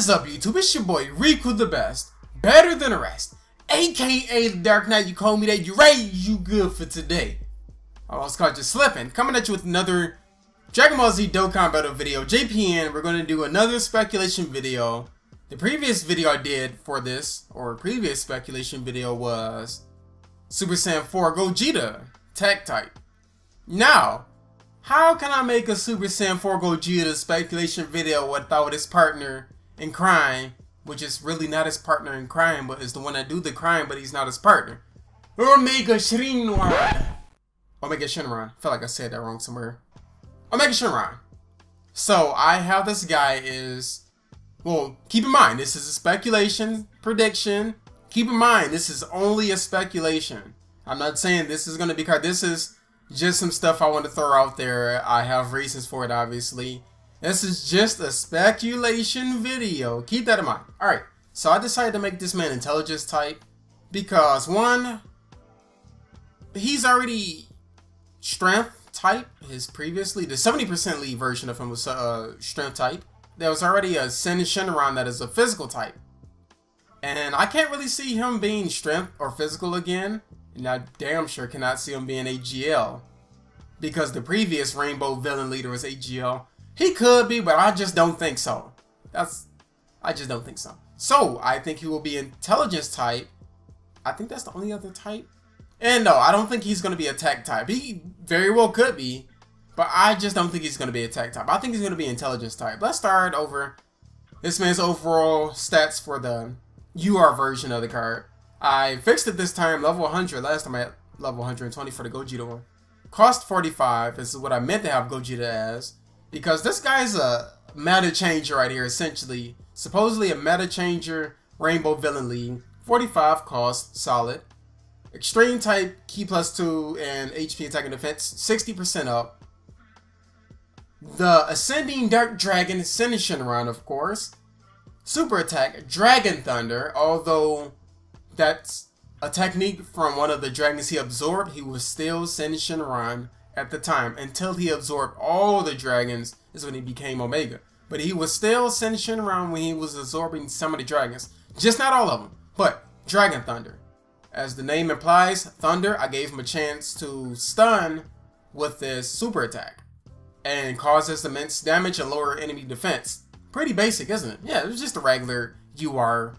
What is up, YouTube? It's your boy RikuTheBest, better than the rest, aka the Dark Knight. You call me that, you right, you good for today. I was caught just slipping. Coming at you with another Dragonballz Dokkan battle video. JPN, we're going to do another speculation video. The previous video I did for this, or previous speculation video, was Super Saiyan 4 Gogeta tech type. Now, how can I make a Super Saiyan 4 Gogeta speculation video without his partner in crime, which is really not his partner in crime, but is the one that do the crime, but he's not his partner? Omega SHENRON. Omega SHENRON. I feel like I said that wrong somewhere. Omega SHENRON. So I have this guy is, well, keep in mind, this is a speculation prediction. Keep in mind, this is only a speculation. I'm not saying this is going to be correct. This is just some stuff I want to throw out there. I have reasons for it, obviously. This is just a speculation video. Keep that in mind. Alright, so I decided to make this man intelligence type because, one, he's already strength type. His previously, the 70% lead version of him was strength type. There was already a SHENRON that is a physical type. And I can't really see him being strength or physical again. And I damn sure cannot see him being AGL. Because the previous Rainbow villain leader was AGL. He could be, but I just don't think so. I just don't think so. So, I think he will be intelligence type. I think that's the only other type. And no, I don't think he's going to be a tech type. He very well could be. But I just don't think he's going to be a tech type. I think he's going to be intelligence type. Let's start over this man's overall stats for the UR version of the card. I fixed it this time, level 100. Last time I had level 120 for the Gogeta one. Cost 45. This is what I meant to have Gogeta as. Because this guy's a meta changer right here, essentially. Supposedly a meta changer, Rainbow Villain League. 45 cost, solid. Extreme type, Key +2, and HP attack and defense, 60% up. The Ascending Dark Dragon, SHENRON, of course. Super attack, Dragon Thunder, although that's a technique from one of the dragons he absorbed. He was still SHENRON at the time until he absorbed all the dragons is when he became Omega. But he was still SHENRON when he was absorbing some of the dragons. Just not all of them, but Dragon Thunder. As the name implies, Thunder, I gave him a chance to stun with this super attack. And causes immense damage and lower enemy defense. Pretty basic, isn't it? Yeah, it was just a regular UR,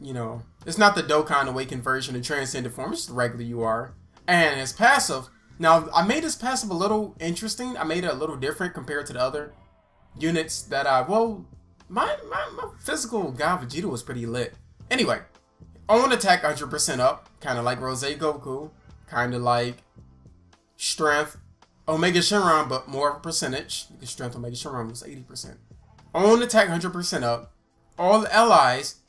you know. It's not the Dokkan Awakened version of Transcended Form, it's just a regular UR. And his passive, now I made his passive a little interesting. I made it a little different compared to the other units that well, my physical guy Vegeta was pretty lit. Anyway, own attack 100% up, kind of like Rose Goku, kind of like strength Omega SHENRON, but more of a percentage, because strength Omega SHENRON was 80%. Own attack 100% up. All the allies,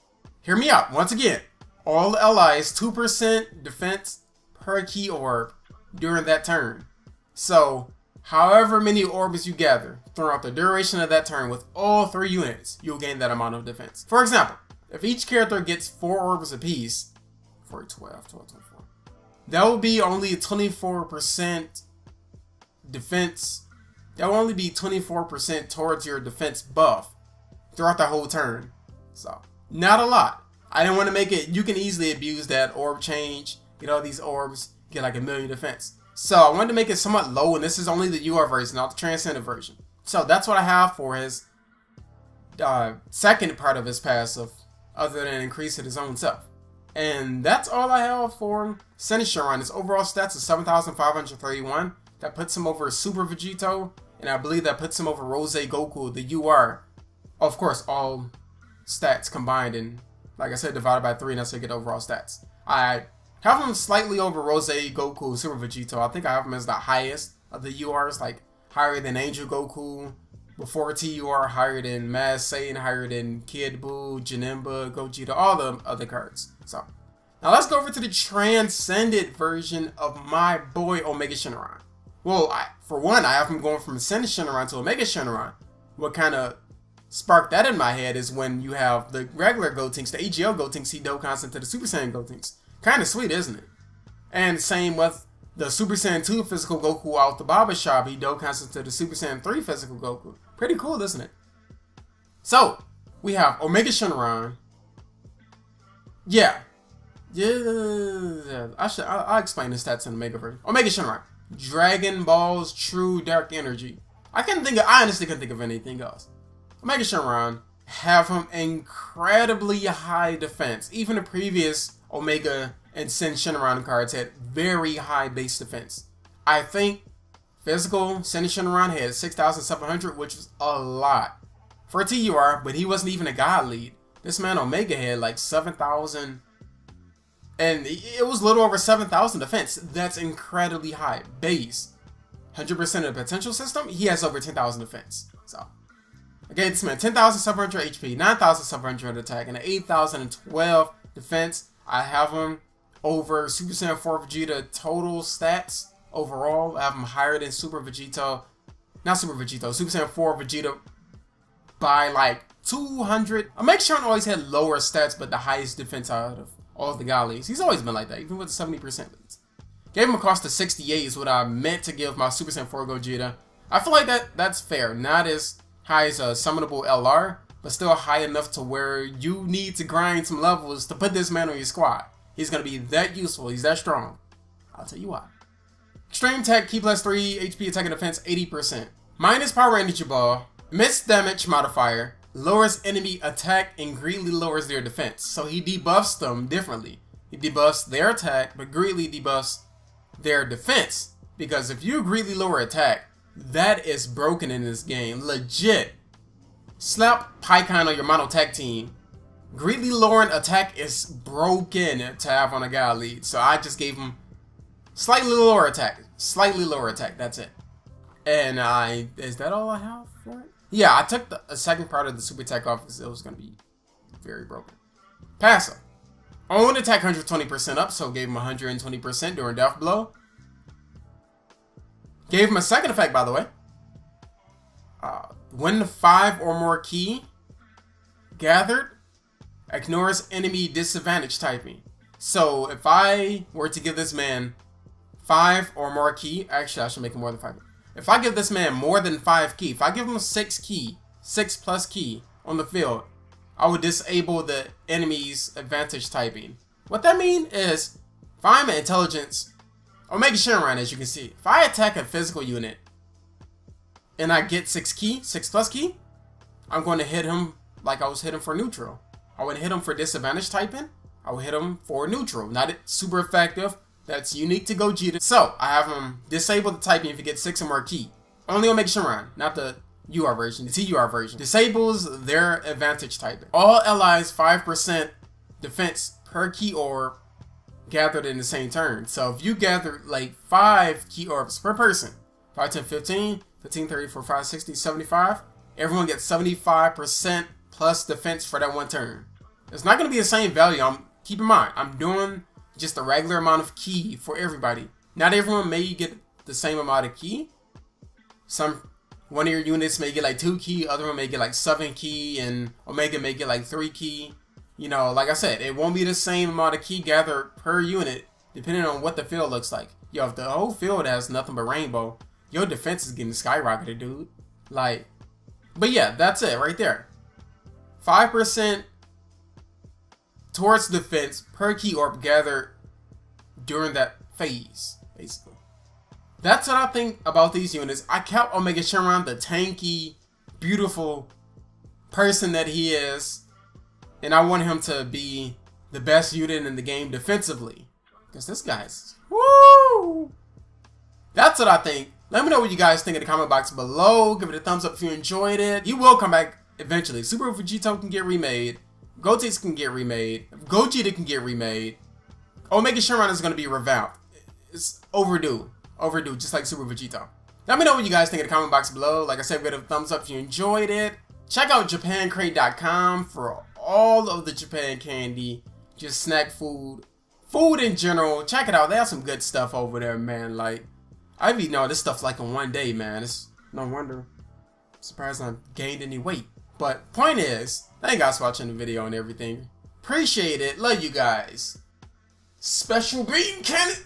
hear me out once again. All the allies 2% defense per key orb during that turn. So, however many orbs you gather throughout the duration of that turn with all 3 units, you'll gain that amount of defense. For example, if each character gets 4 orbs apiece, 4, 12, 24, that will be only 24% defense. That will only be 24% towards your defense buff throughout the whole turn. So, not a lot. I didn't want to make it, you can easily abuse that orb change, get all these orbs, get like 1,000,000 defense. So, I wanted to make it somewhat low, and this is only the UR version, not the Transcendent version. So, that's what I have for his second part of his passive, other than increasing his own self. And that's all I have for SHENRON. His overall stats is 7,531. That puts him over Super Vegito, and I believe that puts him over Rose Goku, the UR. Of course, all stats combined, and like I said, divided by 3, and that's how you get overall stats. I have him slightly over Rose Goku, Super Vegito. I think I have him as the highest of the URs, like higher than Angel Goku, before TUR, higher than Mad Satan, higher than Kid Buu, Janemba, Gogeta, all the other cards. So, now let's go over to the Transcended version of my boy Omega SHENRON. Well, for one, I have him going from SHENRON to Omega SHENRON. What kind of sparked that in my head is when you have the regular Gotenks, the AGL Gotenks, he Dokkans into the Super Saiyan Gotenks. Kind of sweet, isn't it? And same with the Super Saiyan 2 physical Goku out the barber shop, he Dokkans into the Super Saiyan 3 physical Goku. Pretty cool, isn't it? So, We have Omega Shenron. Yeah. Yeah. I'll explain the stats in Omegaverse. Omega Shenron. Dragonballz True Dark Energy. I honestly couldn't think of anything else. Omega Shenron have him incredibly high defense. Even the previous Omega and Sen Shenron cards had very high base defense. I think physical Sen Shenron had 6,700, which was a lot for a TUR, but he wasn't even a god lead. This man Omega had like 7,000, and it was a little over 7,000 defense. That's incredibly high base. 100% of the potential system, he has over 10,000 defense. So I gave this man 10,700 HP, 9,700 attack, and 8,012 defense. I have him over Super Saiyan 4 Vegeta total stats overall. I have him higher than Super Vegeta, not Super Vegeta, Super Saiyan 4 Vegeta by like 200. I make sure I always had lower stats, but the highest defense out of all of the god leads. He's always been like that, even with the 70% leads. Gave him a cost of 68 is what I meant to give my Super Saiyan 4 Gogeta. I feel like that's fair. Not as high as a summonable LR, but still high enough to where you need to grind some levels to put this man on your squad. He's going to be that useful. He's that strong. I'll tell you why. Extreme Tech, Key plus 3, HP attack and defense 80%. Minus Power Energy Ball, Miss Damage modifier, lowers enemy attack and greatly lowers their defense. So he debuffs them differently. He debuffs their attack, but greatly debuffs their defense. Because if you greatly lower attack, that is broken in this game. Legit. Slap Pycon on your mono tag team. Greatly lowering attack is broken to have on a guy lead. So I just gave him slightly lower attack. Slightly lower attack. That's it. And is that all I have for it? Yeah, I took the second part of the super attack off because it was going to be very broken. Passive. Own attack 120% up, so gave him 120% during Death Blow. Gave him a second effect, by the way. When 5 or more key gathered, ignores enemy disadvantage typing. So if I were to give this man 5 or more key, actually I should make it more than 5. If I give this man more than 5 key, if I give him 6 key, 6 plus key on the field, I would disable the enemy's advantage typing. What that means is, if I'm an intelligence, Omega Shenron, as you can see, if I attack a physical unit and I get 6 key, 6 plus key, I'm going to hit him like I was hitting for neutral. I would hit him for disadvantage typing. I would hit him for neutral. Not super effective. That's unique to Gogeta. So I have him disable the typing if you get 6 or more key. Only Omega Shenron, not the UR version, the TUR version. Disables their advantage typing. All allies 5% defense per key orb gathered in the same turn. So if you gather like 5 key orbs per person, 5, 10, 15, 15, 30, 4, 5, 60, 75, everyone gets 75% plus defense for that one turn. It's not going to be the same value. Keep in mind, I'm doing just a regular amount of key for everybody. Not everyone may get the same amount of key. One of your units may get like 2 key, other one may get like 7 key, and Omega may get like 3 key. You know, like I said, it won't be the same amount of key gathered per unit, depending on what the field looks like. Yo, if the whole field has nothing but rainbow, your defense is getting skyrocketed, dude. Like, but yeah, that's it right there. 5% towards defense per key orb gathered during that phase, basically. That's what I think about these units. I kept Omega Shenron the tanky, beautiful person that he is, and I want him to be the best unit in the game defensively. Because this guy's, woo! That's what I think. Let me know what you guys think in the comment box below. Give it a thumbs up if you enjoyed it. He will come back eventually. Super Vegito can get remade. Gotenks can get remade. Gogeta can get remade. Omega Shenron is going to be revamped. It's overdue. Overdue, just like Super Vegito. Let me know what you guys think in the comment box below. Like I said, give it a thumbs up if you enjoyed it. Check out JapanCrate.com for all of the Japan candy. Just snack food. Food in general. Check it out. They have some good stuff over there, man. Like, I've eaten all this stuff like in one day, man. It's no wonder. I'm surprised I gained any weight. But point is, thank you guys for watching the video and everything. Appreciate it. Love you guys. Special Green Cannon.